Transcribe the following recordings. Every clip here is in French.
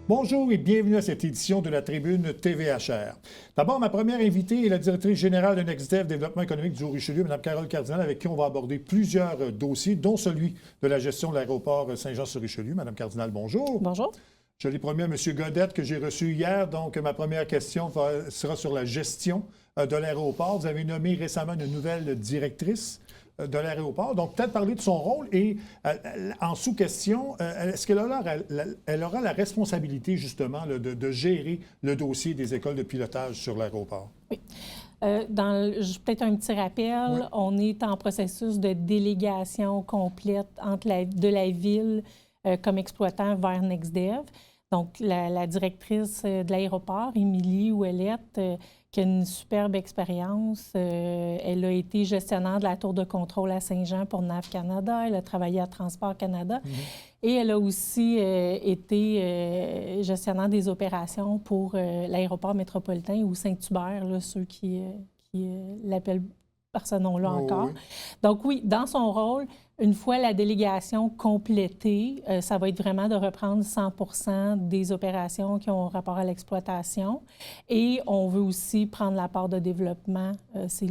Bonjour et bienvenue à cette édition de la Tribune TVHR. D'abord, ma première invitée est la directrice générale de NextDev Développement économique du Haut-Richelieu, Mme Carole Cardinal, avec qui on va aborder plusieurs dossiers, dont celui de la gestion de l'aéroport Saint-Jean-sur-Richelieu. Mme Cardinal, bonjour. Bonjour. Je l'ai promis à M. Godette que j'ai reçu hier, donc ma première question sera sur la gestion de l'aéroport. Vous avez nommé récemment une nouvelle directrice de l'aéroport. Donc, peut-être parler de son rôle et en sous-question, est-ce qu'elle aura la responsabilité, justement, de gérer le dossier des écoles de pilotage sur l'aéroport? Oui. Peut-être un petit rappel, oui. On est en processus de délégation complète de la ville comme exploitant vers NextDev. Donc, la directrice de l'aéroport, Émilie Ouellette, qui a une superbe expérience. Elle a été gestionnaire de la tour de contrôle à Saint-Jean pour NAV Canada. Elle a travaillé à Transport Canada. Et elle a aussi été gestionnaire des opérations pour l'aéroport métropolitain ou Saint-Hubert, là, ceux qui l'appellent par ce nom-là encore. Oui. Donc oui, dans son rôle, une fois la délégation complétée, ça va être vraiment de reprendre 100 des opérations qui ont rapport à l'exploitation. Et on veut aussi prendre la part de développement. C'est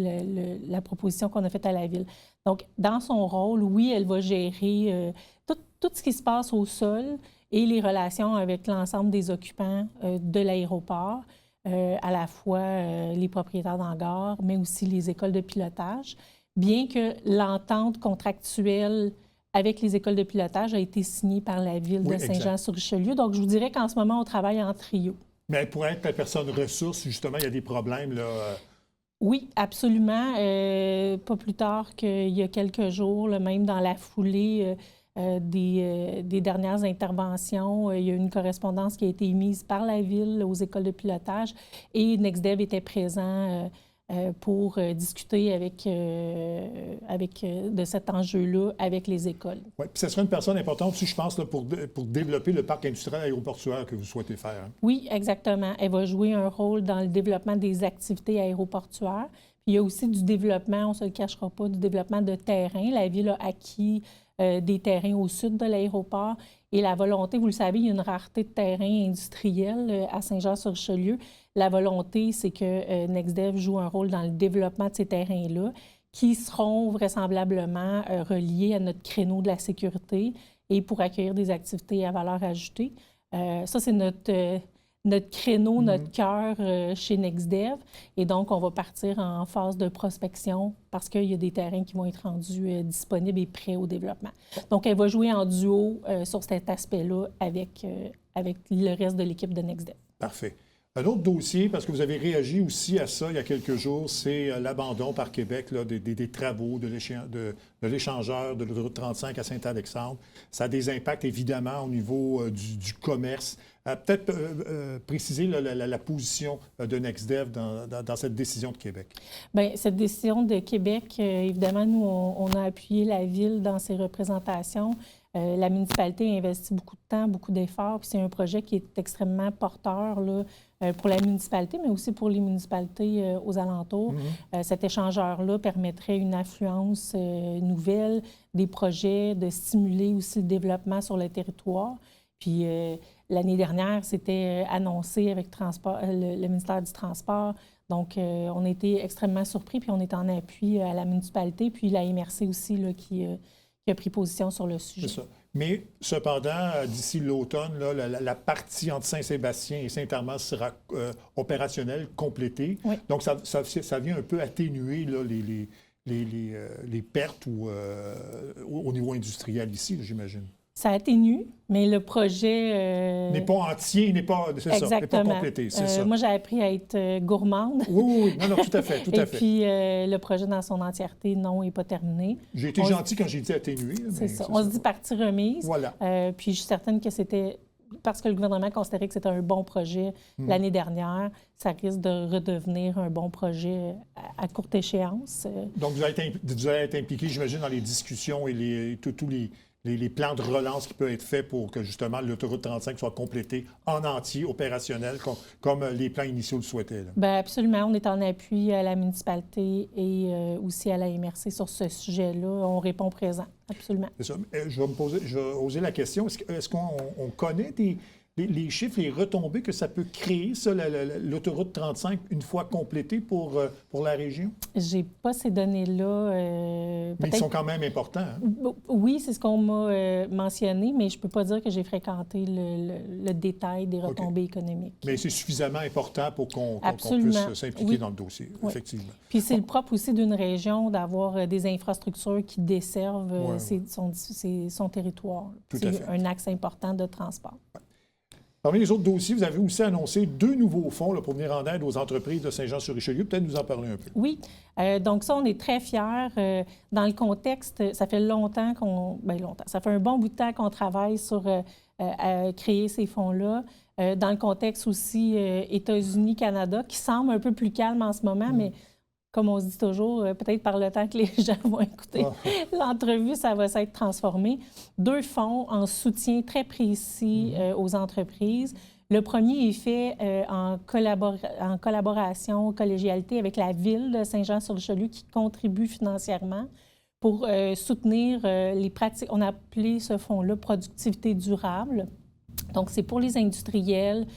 la proposition qu'on a faite à la Ville. Donc, dans son rôle, oui, elle va gérer tout ce qui se passe au sol et les relations avec l'ensemble des occupants de l'aéroport. À la fois les propriétaires d'hangars, mais aussi les écoles de pilotage, bien que l'entente contractuelle avec les écoles de pilotage a été signée par la Ville de Saint-Jean-sur-Richelieu. Donc, je vous dirais qu'en ce moment, on travaille en trio. Mais pour être la personne ressource, justement, il y a des problèmes, là... Oui, absolument. Pas plus tard qu'il y a quelques jours, là, même dans la foulée... des dernières interventions. Il y a une correspondance qui a été émise par la Ville aux écoles de pilotage et NextDev était présent pour discuter de cet enjeu-là avec les écoles. Oui, puis ça sera une personne importante aussi, je pense, là, pour développer le parc industriel aéroportuaire que vous souhaitez faire. Hein? Oui, exactement. Elle va jouer un rôle dans le développement des activités aéroportuaires. Puis il y a aussi du développement, on ne se le cachera pas, du développement de terrain. La Ville a acquis des terrains au sud de l'aéroport. Et la volonté, vous le savez, il y a une rareté de terrain industriel à Saint-Jean-sur-Richelieu. La volonté, c'est que NextDev joue un rôle dans le développement de ces terrains-là qui seront vraisemblablement reliés à notre créneau de la sécurité et pour accueillir des activités à valeur ajoutée. Ça, c'est notre créneau, notre cœur chez NextDev. Et donc, on va partir en phase de prospection parce qu'il y a des terrains qui vont être rendus disponibles et prêts au développement. Donc, elle va jouer en duo sur cet aspect-là avec le reste de l'équipe de NextDev. Parfait. Un autre dossier, parce que vous avez réagi aussi à ça il y a quelques jours, c'est l'abandon par Québec là, des travaux de l'échangeur de l'autoroute 35 à Saint-Alexandre. Ça a des impacts, évidemment, au niveau du commerce. Peut-être préciser la position de NextDev dans cette décision de Québec. Bien, cette décision de Québec, évidemment, nous, on a appuyé la Ville dans ses représentations. La municipalité a investi beaucoup de temps, beaucoup d'efforts, puis c'est un projet qui est extrêmement porteur là, pour la municipalité, mais aussi pour les municipalités aux alentours. Cet échangeur-là permettrait une affluence nouvelle des projets, de stimuler aussi le développement sur le territoire. Puis l'année dernière, c'était annoncé avec le ministère du Transport. Donc, on a été extrêmement surpris, puis on est en appui à la municipalité, puis la MRC aussi, là, qui a pris position sur le sujet. C'est ça. Mais cependant, d'ici l'automne, la partie entre Saint-Sébastien et Saint-Armand sera opérationnelle, complétée. Oui. Donc, ça vient un peu atténuer là, les pertes au niveau industriel ici, j'imagine. Ça atténue, mais le projet... n'est pas entier, n'est pas complété, c'est ça. Moi, j'ai appris à être gourmande. Oui, non, tout à fait, tout à fait. Et puis, le projet dans son entièreté, non, n'est pas terminé. J'ai été gentil quand j'ai dit atténué. C'est ça. On se dit partie remise. Voilà. Puis, je suis certaine que c'était... Parce que le gouvernement considérait que c'était un bon projet l'année dernière, ça risque de redevenir un bon projet à courte échéance. Donc, vous allez être impliqué, j'imagine, dans les discussions et tous les plans de relance qui peuvent être faits pour que, justement, l'autoroute 35 soit complétée en entier, opérationnelle, comme les plans initiaux le souhaitaient. Là. Bien, absolument. On est en appui à la municipalité et aussi à la MRC sur ce sujet-là. On répond présent, absolument. C'est ça. Je vais oser la question. Est-ce qu'on connaît les chiffres, les retombées que ça peut créer, ça, l'autoroute 35, une fois complétée pour la région? J'ai pas ces données-là. Mais ils sont quand même importants. Hein? Oui, c'est ce qu'on m'a mentionné, mais je peux pas dire que j'ai fréquenté le détail des retombées économiques. Mais c'est suffisamment important pour qu'on puisse s'impliquer dans le dossier, effectivement. Puis c'est le propre aussi d'une région d'avoir des infrastructures qui desservent son territoire. C'est un axe important de transport. Parmi les autres dossiers, vous avez aussi annoncé 2 nouveaux fonds là, pour venir en aide aux entreprises de Saint-Jean-sur-Richelieu. Peut-être nous en parler un peu. Oui. Donc ça, on est très fiers. Dans le contexte, ça fait longtemps ça fait un bon bout de temps qu'on travaille sur créer ces fonds-là. Dans le contexte aussi États-Unis-Canada, qui semble un peu plus calme en ce moment, mais comme on se dit toujours, peut-être par le temps que les gens vont écouter l'entrevue, ça va s'être transformé. 2 fonds en soutien très précis aux entreprises. Le premier est fait en collaboration, collégialité avec la Ville de Saint-Jean-sur-Richelieu qui contribue financièrement pour soutenir les pratiques. On a appelé ce fonds-là « Productivité durable ». Donc, c'est pour les industriels,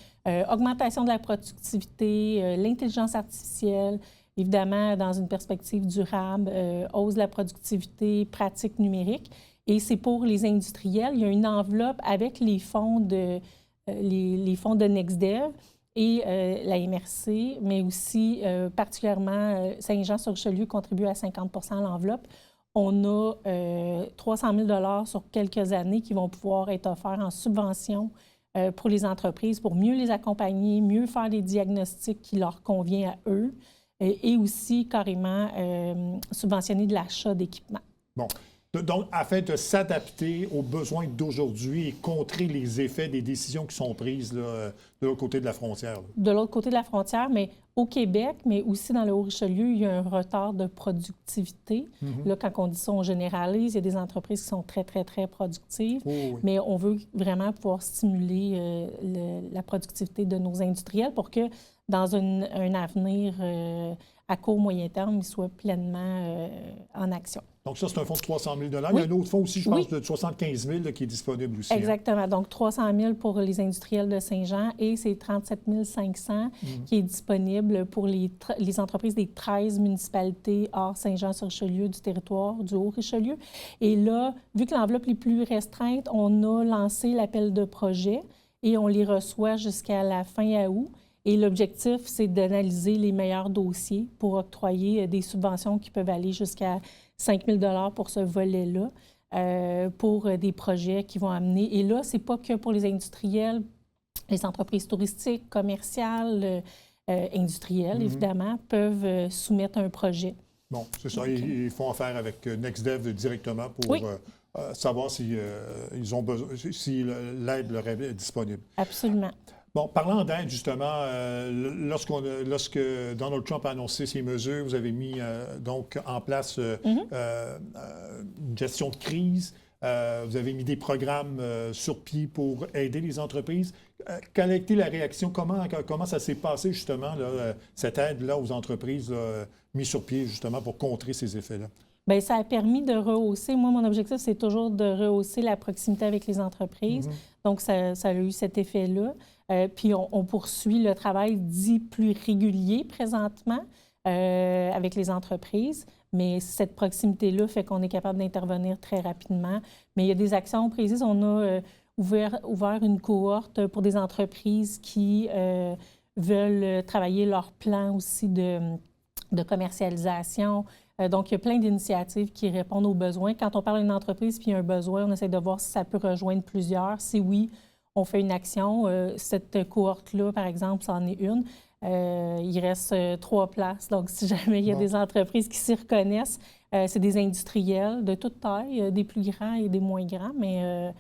augmentation de la productivité, l'intelligence artificielle, évidemment, dans une perspective durable, hausse de la productivité, pratique numérique. Et c'est pour les industriels. Il y a une enveloppe avec les fonds de NextDev et la MRC, mais aussi particulièrement Saint-Jean-sur-Richelieu contribue à 50 % à l'enveloppe. On a 300 000 sur quelques années qui vont pouvoir être offerts en subvention pour les entreprises pour mieux les accompagner, mieux faire les diagnostics qui leur conviennent à eux. Et aussi carrément subventionner de l'achat d'équipements. Bon. Donc, afin de s'adapter aux besoins d'aujourd'hui et contrer les effets des décisions qui sont prises là, de l'autre côté de la frontière. Là. De l'autre côté de la frontière, mais au Québec, mais aussi dans le Haut-Richelieu, il y a un retard de productivité. Là, quand on dit ça, on généralise. Il y a des entreprises qui sont très, très, très productives. Mais on veut vraiment pouvoir stimuler la productivité de nos industriels pour que dans un avenir à court, moyen terme, ils soient pleinement en action. Donc ça, c'est un fonds de 300 000 $. Il y a un autre fonds aussi, je pense, de 75 000 qui est disponible aussi. Exactement. Hein? Donc 300 000 pour les industriels de Saint-Jean et c'est 37 500 qui est disponible pour les entreprises des 13 municipalités hors Saint-Jean-sur-Richelieu du territoire du Haut-Richelieu. Et là, vu que l'enveloppe est plus restreinte, on a lancé l'appel de projet et on les reçoit jusqu'à la fin août. Et l'objectif, c'est d'analyser les meilleurs dossiers pour octroyer des subventions qui peuvent aller jusqu'à 5 000 $ pour ce volet-là, pour des projets qui vont amener. Et là, ce n'est pas que pour les industriels, les entreprises touristiques, commerciales, industrielles, évidemment, peuvent soumettre un projet. Bon, c'est ça. Ils font affaire avec NextDev directement pour savoir si l'aide leur est disponible. Absolument. Bon, parlant d'aide, justement, lorsque Donald Trump a annoncé ces mesures, vous avez mis donc en place une gestion de crise. Vous avez mis des programmes sur pied pour aider les entreprises. Quelle a été la réaction? Comment ça s'est passé, justement, là, cette aide-là aux entreprises mise sur pied, justement, pour contrer ces effets-là? Bien, ça a permis de rehausser. Moi, mon objectif, c'est toujours de rehausser la proximité avec les entreprises. Donc, ça a eu cet effet-là. Puis, on poursuit le travail dit plus régulier présentement avec les entreprises. Mais cette proximité-là fait qu'on est capable d'intervenir très rapidement. Mais il y a des actions précises. On a ouvert une cohorte pour des entreprises qui veulent travailler leur plan aussi de commercialisation. Donc, il y a plein d'initiatives qui répondent aux besoins. Quand on parle d'une entreprise puis il y a un besoin, on essaie de voir si ça peut rejoindre plusieurs. Si oui, on fait une action. Cette cohorte-là, par exemple, c'en est une. Il reste 3 places. Donc, si jamais il y a des entreprises qui s'y reconnaissent, c'est des industriels de toute taille, des plus grands et des moins grands. Mais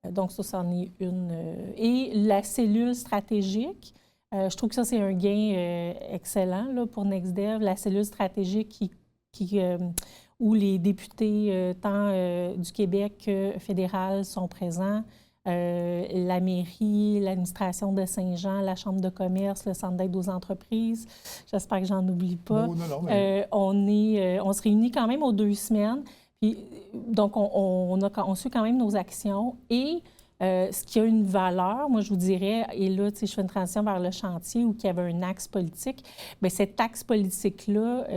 donc, ça, c'en est une. Et la cellule stratégique, je trouve que ça, c'est un gain excellent là, pour NextDev. La cellule stratégique où les députés, tant du Québec que fédéral, sont présents. La mairie, l'administration de Saint-Jean, la Chambre de commerce, le Centre d'aide aux entreprises. J'espère que j'en oublie pas. Non, mais... on se réunit quand même aux 2 semaines. Puis, donc, on suit quand même nos actions. Et Ce qui a une valeur, moi, je vous dirais, et là, je fais une transition vers le chantier où il y avait un axe politique, bien, cet axe politique-là,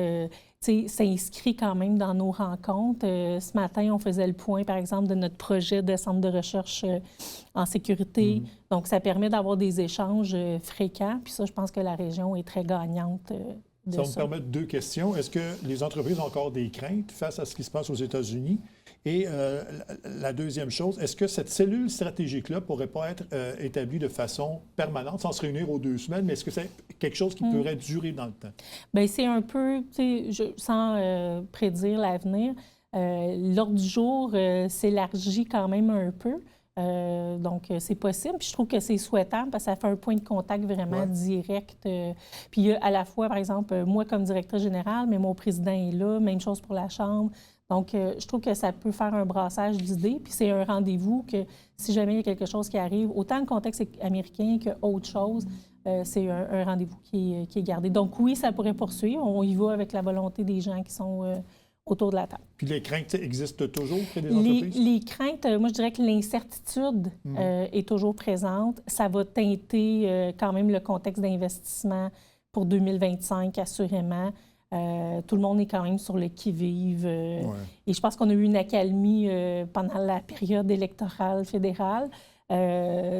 s'inscrit quand même dans nos rencontres. Ce matin, on faisait le point, par exemple, de notre projet de centre de recherche en sécurité. Donc, ça permet d'avoir des échanges fréquents. Puis ça, je pense que la région est très gagnante de ça. Ça va me permettre 2 questions. Est-ce que les entreprises ont encore des craintes face à ce qui se passe aux États-Unis? Et la deuxième chose, est-ce que cette cellule stratégique-là ne pourrait pas être établie de façon permanente, sans se réunir aux 2 semaines, mais est-ce que c'est quelque chose qui pourrait durer dans le temps? Bien, c'est un peu, sans prédire l'avenir, l'ordre du jour s'élargit quand même un peu. Donc, c'est possible. Puis je trouve que c'est souhaitable parce que ça fait un point de contact vraiment direct. Puis à la fois, par exemple, moi comme directrice générale, mais mon président est là, même chose pour la Chambre. Donc, je trouve que ça peut faire un brassage d'idées. Puis c'est un rendez-vous que si jamais il y a quelque chose qui arrive, autant le contexte américain qu'autre chose, c'est un rendez-vous qui est gardé. Donc oui, ça pourrait poursuivre. On y va avec la volonté des gens qui sont autour de la table. Puis les craintes existent toujours près des entreprises? Les craintes, moi, je dirais que l'incertitude est toujours présente. Ça va teinter quand même le contexte d'investissement pour 2025, assurément. Tout le monde est quand même sur le qui-vive. Et je pense qu'on a eu une accalmie pendant la période électorale fédérale.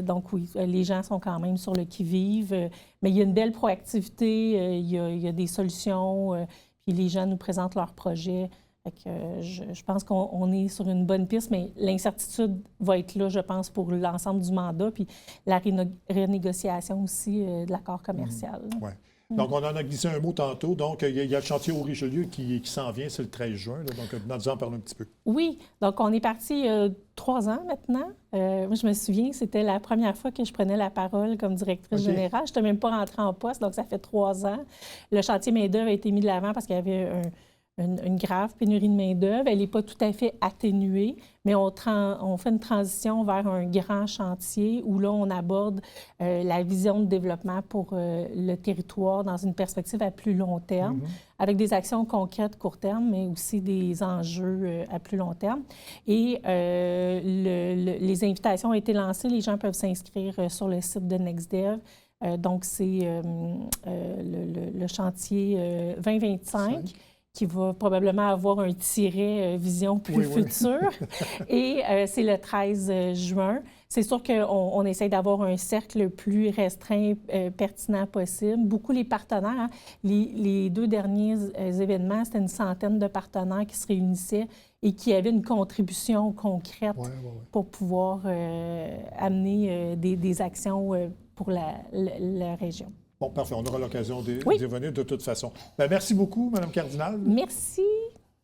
Donc oui, les gens sont quand même sur le qui-vive. Mais il y a une belle proactivité, il y a des solutions, puis les gens nous présentent leurs projets. Fait que, je pense qu'on est sur une bonne piste, mais l'incertitude va être là, je pense, pour l'ensemble du mandat, puis la renégociation aussi de l'accord commercial. Oui. Donc, on en a glissé un mot tantôt. Donc, il y a le chantier au Richelieu qui s'en vient, c'est le 13 juin. Là. Donc, nous en parlons un petit peu. Oui. Donc, on est parti 3 ans maintenant. Moi, je me souviens, c'était la première fois que je prenais la parole comme directrice générale. Je n'étais même pas rentrée en poste, donc ça fait 3 ans. Le chantier main-d'œuvre a été mis de l'avant parce qu'il y avait une grave pénurie de main-d'œuvre. Elle n'est pas tout à fait atténuée, mais on fait une transition vers un grand chantier où là, on aborde la vision de développement pour le territoire dans une perspective à plus long terme, avec des actions concrètes court terme, mais aussi des enjeux à plus long terme. Et les invitations ont été lancées. Les gens peuvent s'inscrire sur le site de NextDev. Donc, c'est le chantier 2025. Qui va probablement avoir un tiret vision plus future. Et c'est le 13 juin. C'est sûr qu'on essaie d'avoir un cercle le plus restreint, pertinent possible. Beaucoup les partenaires, hein, les 2 derniers événements, c'était une centaine de partenaires qui se réunissaient et qui avaient une contribution concrète pour pouvoir amener des actions pour la région. Bon, parfait. On aura l'occasion d'y revenir de toute façon. Bien, merci beaucoup, Mme Cardinal. Merci.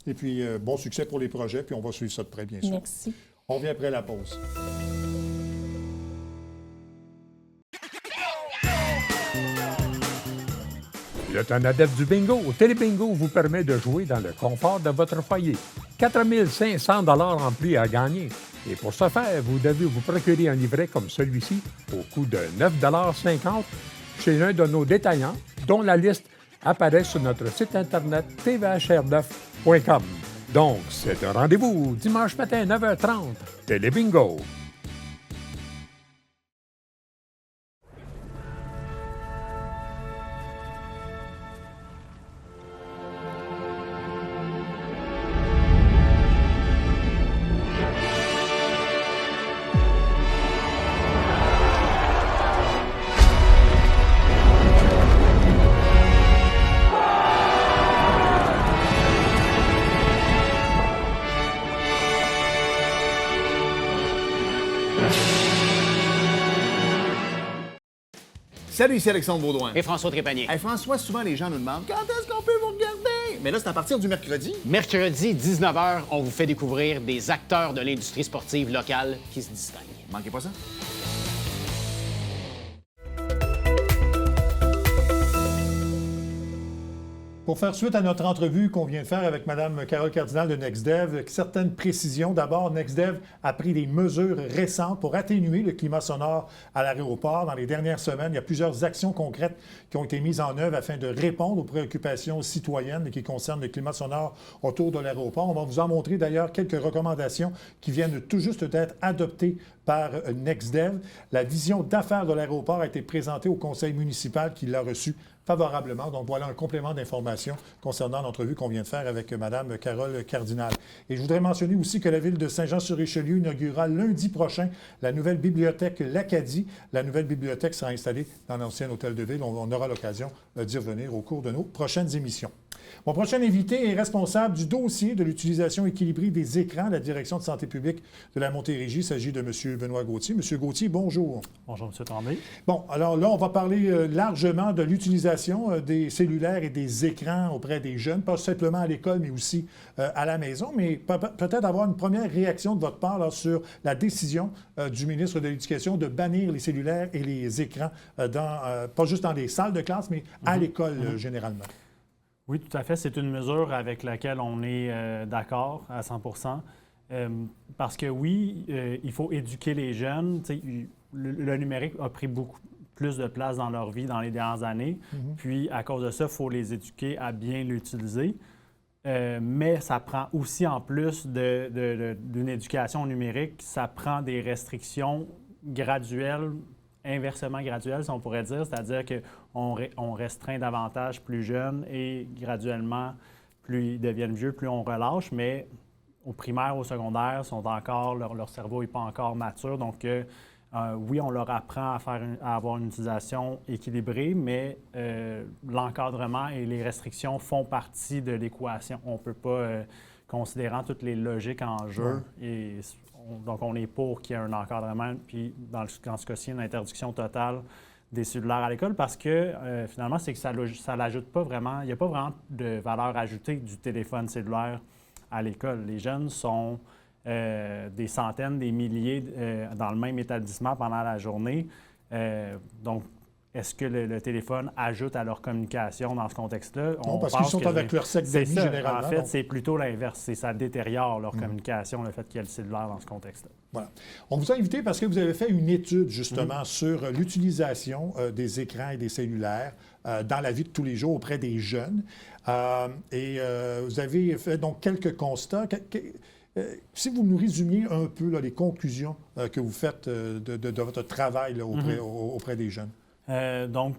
Et puis, bon succès pour les projets, puis on va suivre ça de près, bien sûr. Merci. On revient après la pause. Le temps adepte du bingo, Télébingo vous permet de jouer dans le confort de votre foyer. 4 500 $ en prix à gagner. Et pour ce faire, vous devez vous procurer un livret comme celui-ci au coût de 9,50 $ chez l'un de nos détaillants, dont la liste apparaît sur notre site Internet tvhr9.com. Donc, c'est un rendez-vous dimanche matin 9h30, Télébingo. Salut, ici Alexandre Baudouin. Et François Trépanier. Hey, François, souvent les gens nous demandent quand est-ce qu'on peut vous regarder? Mais là, c'est à partir du mercredi. Mercredi, 19h, on vous fait découvrir des acteurs de l'industrie sportive locale qui se distinguent. Manquez pas ça. Pour faire suite à notre entrevue qu'on vient de faire avec Mme Carole Cardinal de NextDev, certaines précisions. D'abord, NextDev a pris des mesures récentes pour atténuer le climat sonore à l'aéroport. Dans les dernières semaines, il y a plusieurs actions concrètes qui ont été mises en œuvre afin de répondre aux préoccupations citoyennes qui concernent le climat sonore autour de l'aéroport. On va vous en montrer d'ailleurs quelques recommandations qui viennent tout juste d'être adoptées par NextDev. La vision d'affaires de l'aéroport a été présentée au conseil municipal qui l'a reçue favorablement. Donc, voilà un complément d'information concernant l'entrevue qu'on vient de faire avec Mme Carole Cardinal. Et je voudrais mentionner aussi que la ville de Saint-Jean-sur-Richelieu inaugurera lundi prochain la nouvelle bibliothèque L'Acadie. La nouvelle bibliothèque sera installée dans l'ancien hôtel de ville. On aura l'occasion d'y revenir au cours de nos prochaines émissions. Mon prochain invité est responsable du dossier de l'utilisation équilibrée des écrans de la Direction de santé publique de la Montérégie. Il s'agit de M. Benoît Gauthier. M. Gauthier, bonjour. Bonjour, M. Tremblay. Bon, alors là, on va parler largement de l'utilisation des cellulaires et des écrans auprès des jeunes, pas simplement à l'école, mais aussi à la maison. Mais peut-être avoir une première réaction de votre part là, sur la décision du ministre de l'Éducation de bannir les cellulaires et les écrans, pas juste dans les salles de classe, mais à l'école généralement. Oui, tout à fait. C'est une mesure avec laquelle on est d'accord à 100 parce que oui, il faut éduquer les jeunes. Le numérique a pris beaucoup plus de place dans leur vie dans les dernières années. Puis, à cause de ça, il faut les éduquer à bien l'utiliser. Mais ça prend aussi, en plus d'une éducation numérique, ça prend des restrictions graduelles, inversement graduelles, si on pourrait dire, c'est-à-dire qu'on restreint davantage plus jeunes et graduellement, plus ils deviennent vieux, plus on relâche, mais au primaire, au secondaire, leur cerveau n'est pas encore mature, donc oui, on leur apprend à avoir une utilisation équilibrée, mais l'encadrement et les restrictions font partie de l'équation. On ne peut pas, considérant toutes les logiques en jeu, donc on est pour qu'il y ait un encadrement, puis dans ce cas-ci, une interdiction totale des cellulaires à l'école, parce que finalement, c'est que ça l'ajoute pas vraiment, il n'y a pas vraiment de valeur ajoutée du téléphone cellulaire à l'école. Les jeunes sont des centaines, des milliers dans le même établissement pendant la journée. Donc, est-ce que le téléphone ajoute à leur communication dans ce contexte-là? Non, parce qu'ils sont avec leur cercle d'amis généralement. En fait, c'est plutôt l'inverse. Ça détériore leur communication, le fait qu'il y ait le cellulaire dans ce contexte-là. Voilà. On vous a invité parce que vous avez fait une étude, justement, sur l'utilisation des écrans et des cellulaires dans la vie de tous les jours auprès des jeunes. Vous avez fait donc quelques constats. Si vous nous résumiez un peu là, les conclusions que vous faites de votre travail là, auprès des jeunes. Donc,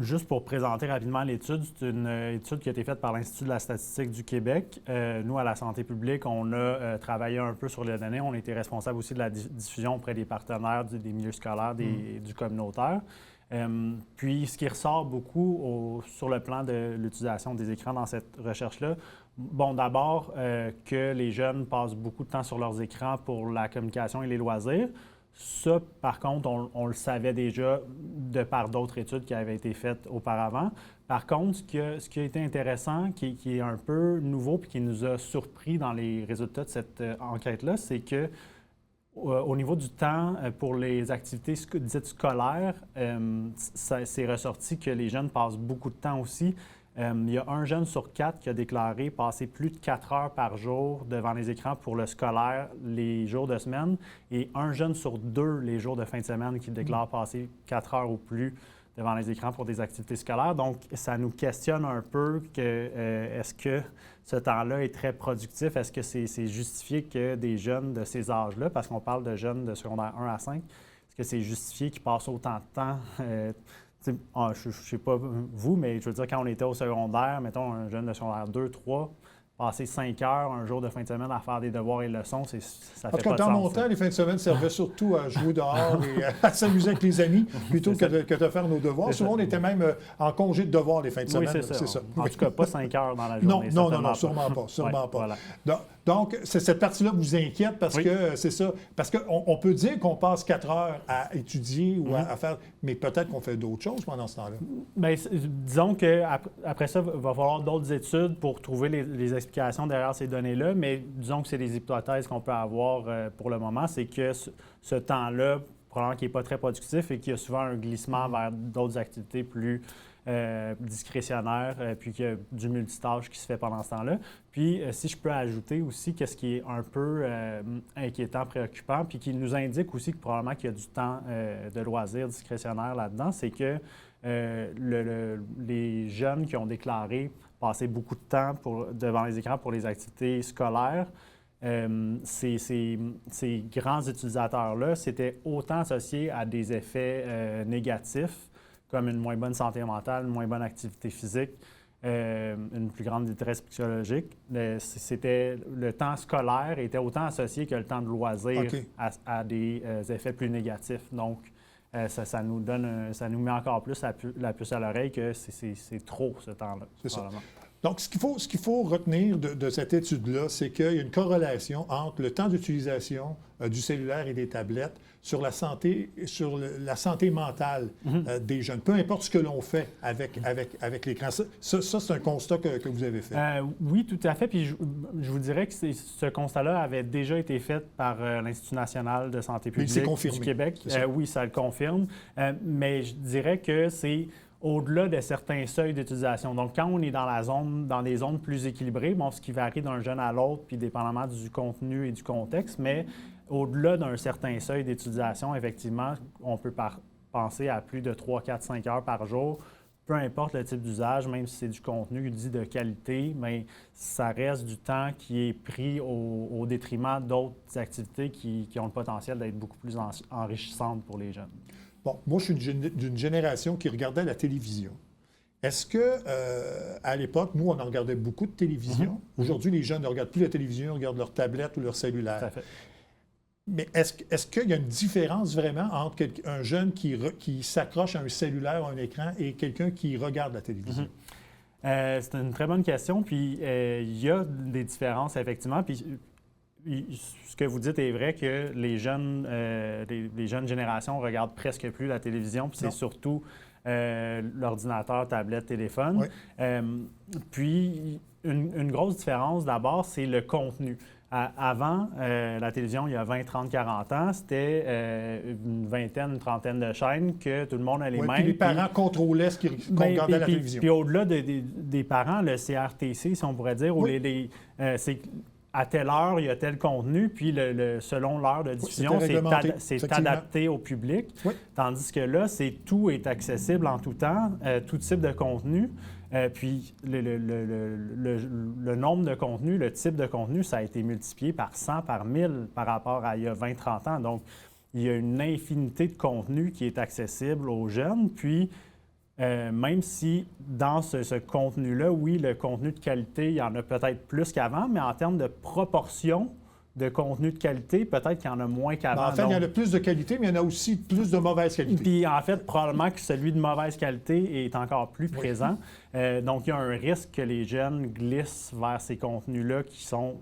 juste pour présenter rapidement l'étude, c'est une étude qui a été faite par l'Institut de la statistique du Québec. Nous, à la santé publique, on a travaillé un peu sur les données. On a été responsable aussi de la diffusion auprès des partenaires des milieux scolaires, du communautaire. Puis, ce qui ressort beaucoup sur le plan de l'utilisation des écrans dans cette recherche-là, bon, d'abord, que les jeunes passent beaucoup de temps sur leurs écrans pour la communication et les loisirs. Ça, par contre, on le savait déjà de par d'autres études qui avaient été faites auparavant. Par contre, ce qui a été intéressant, qui est un peu nouveau puis qui nous a surpris dans les résultats de cette enquête-là, c'est que au niveau du temps pour les activités dites scolaires, c'est ressorti que les jeunes passent beaucoup de temps aussi. Il y a un jeune sur 4 qui a déclaré passer plus de 4 heures par jour devant les écrans pour le scolaire les jours de semaine et un jeune sur 2 les jours de fin de semaine qui déclare passer 4 heures ou plus devant les écrans pour des activités scolaires. Donc, ça nous questionne un peu est-ce que ce temps-là est très productif? Est-ce que c'est justifié que des jeunes de ces âges-là, parce qu'on parle de jeunes de secondaire 1 à 5, est-ce que c'est justifié qu'ils passent autant de temps je ne sais pas vous, mais je veux dire, quand on était au secondaire, mettons un jeune de secondaire 2, 3, passer 5 heures un jour de fin de semaine à faire des devoirs et leçons, ça fait pas de sens. Dans mon temps, les fins de semaine servaient surtout à jouer dehors et à s'amuser avec les amis plutôt que de faire nos devoirs. Souvent, on était même en congé de devoirs les fins de semaine. Oui, c'est ça. En tout cas, pas 5 heures dans la journée. Non, sûrement pas. Sûrement pas. Voilà. Donc, c'est cette partie-là vous inquiète parce que c'est ça. Parce qu'on peut dire qu'on passe 4 heures à étudier ou à faire, mais peut-être qu'on fait d'autres choses pendant ce temps-là. Bien, disons qu'après ça, il va falloir d'autres études pour trouver les explications derrière ces données-là, mais disons que c'est des hypothèses qu'on peut avoir pour le moment, c'est que ce temps-là, probablement qui n'est pas très productif et qu'il y a souvent un glissement vers d'autres activités plus discrétionnaires, puis qu'il y a du multitâche qui se fait pendant ce temps-là. Puis, si je peux ajouter aussi qu'est-ce qui est un peu inquiétant, préoccupant, puis qui nous indique aussi que probablement qu'il y a du temps de loisirs discrétionnaires là-dedans, c'est que les jeunes qui ont déclaré passer beaucoup de temps devant les écrans pour les activités scolaires, ces grands utilisateurs-là, c'était autant associé à des effets négatifs, comme une moins bonne santé mentale, une moins bonne activité physique, une plus grande détresse psychologique. Le temps scolaire était autant associé que le temps de loisir à des effets plus négatifs. Donc, ça nous met encore plus la puce à l'oreille que c'est trop ce temps-là. C'est ça. Donc, ce qu'il faut retenir de cette étude-là, c'est qu'il y a une corrélation entre le temps d'utilisation du cellulaire et des tablettes sur la santé mentale des jeunes, peu importe ce que l'on fait avec l'écran. Ça c'est un constat que vous avez fait. Oui, tout à fait. Puis je vous dirais que ce constat-là avait déjà été fait par l'Institut national de santé publique du Québec. Oui, ça le confirme. Mais je dirais que c'est au-delà de certains seuils d'utilisation. Donc, quand on est dans des zones plus équilibrées, ce qui varie d'un jeune à l'autre, puis dépendamment du contenu et du contexte, mais au-delà d'un certain seuil d'utilisation, effectivement, on peut penser à plus de 3, 4, 5 heures par jour, peu importe le type d'usage, même si c'est du contenu dit de qualité, mais ça reste du temps qui est pris au détriment d'autres activités qui ont le potentiel d'être beaucoup plus enrichissantes pour les jeunes. Bon, moi, je suis d'une génération qui regardait la télévision. Est-ce que, à l'époque, nous, on en regardait beaucoup de télévision? Aujourd'hui, les jeunes ne regardent plus la télévision, ils regardent leur tablette ou leur cellulaire. Tout à fait. Mais est-ce qu'il y a une différence vraiment entre un jeune qui s'accroche à un cellulaire ou à un écran et quelqu'un qui regarde la télévision? C'est une très bonne question. Puis, il y a des différences, effectivement. Puis, ce que vous dites est vrai que les jeunes générations regardent presque plus la télévision, puis c'est surtout l'ordinateur, tablette, téléphone. Oui. Puis, une grosse différence, d'abord, c'est le contenu. Avant, la télévision, il y a 20, 30, 40 ans, c'était une vingtaine, une trentaine de chaînes que tout le monde a les mêmes. Puis les parents contrôlaient ce qu'on regardait à la télévision. Puis au-delà des parents, le CRTC, si on pourrait dire, où c'est à telle heure, il y a tel contenu, puis selon l'heure de diffusion, c'est adapté au public. Oui. Tandis que là, tout est accessible en tout temps, tout type de contenu. Puis le nombre de contenus, le type de contenu, ça a été multiplié par 100, par 1000 par rapport à il y a 20-30 ans. Donc, il y a une infinité de contenus qui est accessible aux jeunes. Puis, même si dans ce contenu-là, oui, le contenu de qualité, il y en a peut-être plus qu'avant, mais en termes de proportion de contenu de qualité, peut-être qu'il y en a moins qu'avant. En fait, il y en a plus de qualité, mais il y en a aussi plus de mauvaise qualité. Puis, en fait, probablement que celui de mauvaise qualité est encore plus présent. Donc, il y a un risque que les jeunes glissent vers ces contenus-là qui sont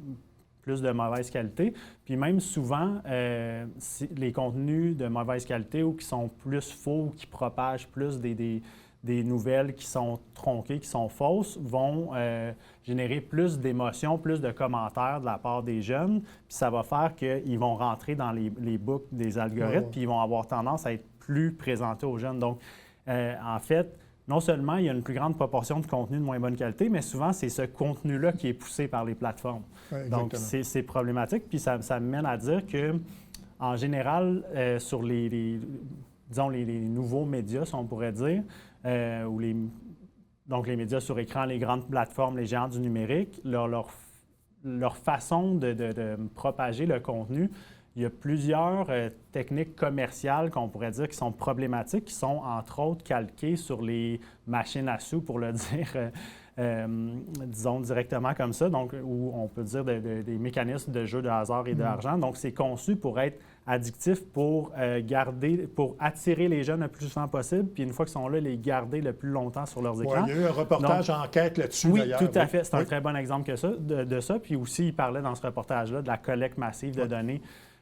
plus de mauvaise qualité. Puis même souvent, les contenus de mauvaise qualité ou qui sont plus faux, qui propagent plus des nouvelles qui sont tronquées, qui sont fausses, vont générer plus d'émotions, plus de commentaires de la part des jeunes. Puis ça va faire qu'ils vont rentrer dans les boucles des algorithmes, puis ils vont avoir tendance à être plus présentés aux jeunes. Donc, en fait, non seulement il y a une plus grande proportion de contenu de moins bonne qualité, mais souvent, c'est ce contenu-là qui est poussé par les plateformes. Ouais, donc, c'est problématique. Puis ça me mène à dire que, en général, sur les nouveaux médias, si on pourrait dire, donc les médias sur écran, les grandes plateformes, les géants du numérique, leur façon de propager le contenu, il y a plusieurs techniques commerciales qu'on pourrait dire qui sont problématiques, qui sont entre autres calquées sur les machines à sous, pour le dire, disons directement comme ça, donc où on peut dire des mécanismes de jeu de hasard et d'argent. Donc, c'est conçu pour être addictif, pour attirer les jeunes le plus souvent possible, puis une fois qu'ils sont là, les garder le plus longtemps sur leurs écrans. Il y a eu un reportage enquête là-dessus, d'ailleurs. Oui, tout à fait. C'est un très bon exemple de ça. Puis aussi, il parlait dans ce reportage-là de la collecte massive de données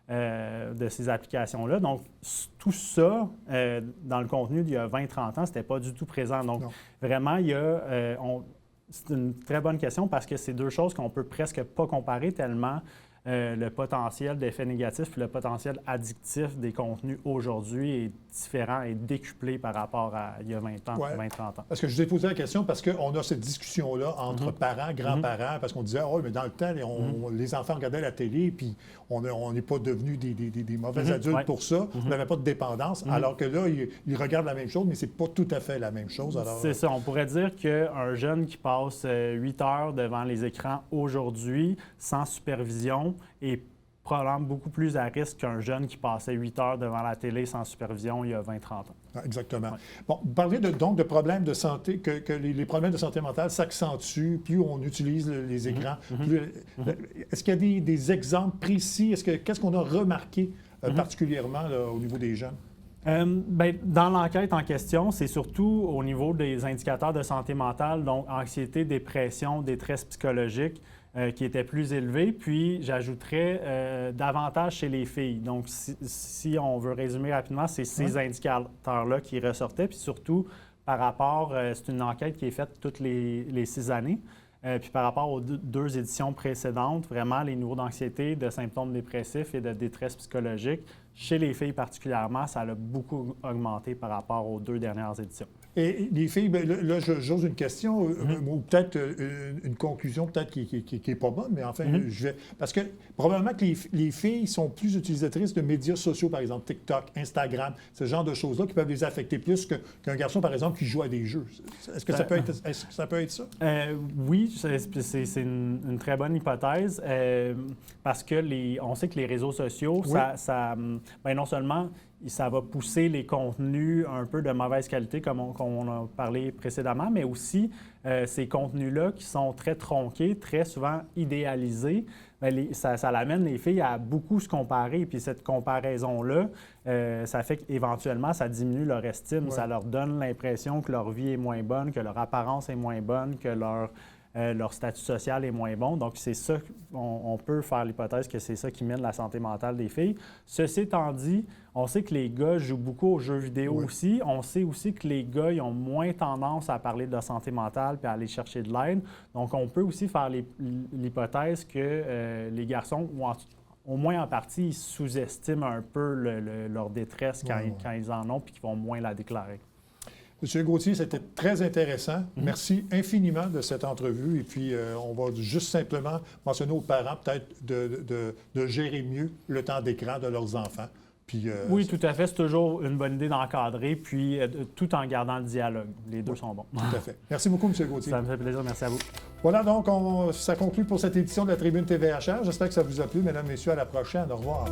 de ces applications-là. Donc, tout ça, dans le contenu d'il y a 20-30 ans, c'était pas du tout présent. Donc, vraiment, c'est une très bonne question parce que c'est deux choses qu'on peut presque pas comparer tellement le potentiel d'effet négatif puis le potentiel addictif des contenus aujourd'hui est différent et décuplé par rapport à il y a 20 ans, 20-30 ans. Parce que je vous ai posé la question parce qu'on a cette discussion-là entre parents, grands-parents, parce qu'on disait, mais dans le temps, les enfants regardaient la télé, puis on n'est pas devenus des mauvais adultes pour ça. On n'avait pas de dépendance, alors que là, ils regardent la même chose, mais c'est pas tout à fait la même chose. Alors, c'est ça. On pourrait dire qu'un jeune qui passe 8 heures devant les écrans aujourd'hui, sans supervision, supervision est probablement beaucoup plus à risque qu'un jeune qui passait 8 heures devant la télé sans supervision il y a 20-30 ans. Ah, exactement. Ouais. Bon, vous parlez donc de problèmes de santé, que les problèmes de santé mentale s'accentuent plus on utilise les écrans. Est-ce qu'il y a des exemples précis? Qu'est-ce qu'on a remarqué particulièrement là, au niveau des jeunes? Dans l'enquête en question, c'est surtout au niveau des indicateurs de santé mentale, donc anxiété, dépression, détresse psychologique, qui étaient plus élevés. Puis, j'ajouterais davantage chez les filles. Donc, si on veut résumer rapidement, c'est ces indicateurs-là qui ressortaient. Puis surtout, par rapport, c'est une enquête qui est faite toutes les 6 années. Puis par rapport aux 2 éditions précédentes, vraiment, les niveaux d'anxiété, de symptômes dépressifs et de détresse psychologique, chez les filles particulièrement, ça a beaucoup augmenté par rapport aux 2 dernières éditions. Et les filles, bien, là, j'ose une question, ou peut-être une conclusion peut-être qui n'est pas bonne, mais enfin, je vais... Parce que probablement que les filles sont plus utilisatrices de médias sociaux, par exemple TikTok, Instagram, ce genre de choses-là qui peuvent les affecter plus qu'un garçon, par exemple, qui joue à des jeux. Est-ce que ça peut être ça? Oui, c'est une très bonne hypothèse, parce que on sait que les réseaux sociaux, non seulement ça va pousser les contenus un peu de mauvaise qualité, comme on a parlé précédemment, mais aussi ces contenus-là qui sont très tronqués, très souvent idéalisés, ça amène les filles à beaucoup se comparer. Puis cette comparaison-là, ça fait qu'éventuellement, ça diminue leur estime. Ouais. Ça leur donne l'impression que leur vie est moins bonne, que leur apparence est moins bonne, que leur statut social est moins bon. Donc, c'est ça, on peut faire l'hypothèse que c'est ça qui mine la santé mentale des filles. Ceci étant dit, on sait que les gars jouent beaucoup aux jeux vidéo aussi. On sait aussi que les gars, ils ont moins tendance à parler de leur santé mentale puis à aller chercher de l'aide. Donc, on peut aussi faire l'hypothèse que les garçons, ou au moins en partie, ils sous-estiment un peu leur détresse quand ils en ont puis qu'ils vont moins la déclarer. Monsieur Gauthier, c'était très intéressant. Merci infiniment de cette entrevue. Et puis, on va juste simplement mentionner aux parents peut-être de gérer mieux le temps d'écran de leurs enfants. Puis, oui, tout à fait. C'est toujours une bonne idée d'encadrer, puis tout en gardant le dialogue. Les deux sont bons. Tout à fait. Merci beaucoup, M. Gauthier. Ça me fait plaisir. Merci à vous. Voilà, donc, ça conclut pour cette édition de la Tribune TVHR. J'espère que ça vous a plu. Mesdames, Messieurs, à la prochaine. Au revoir.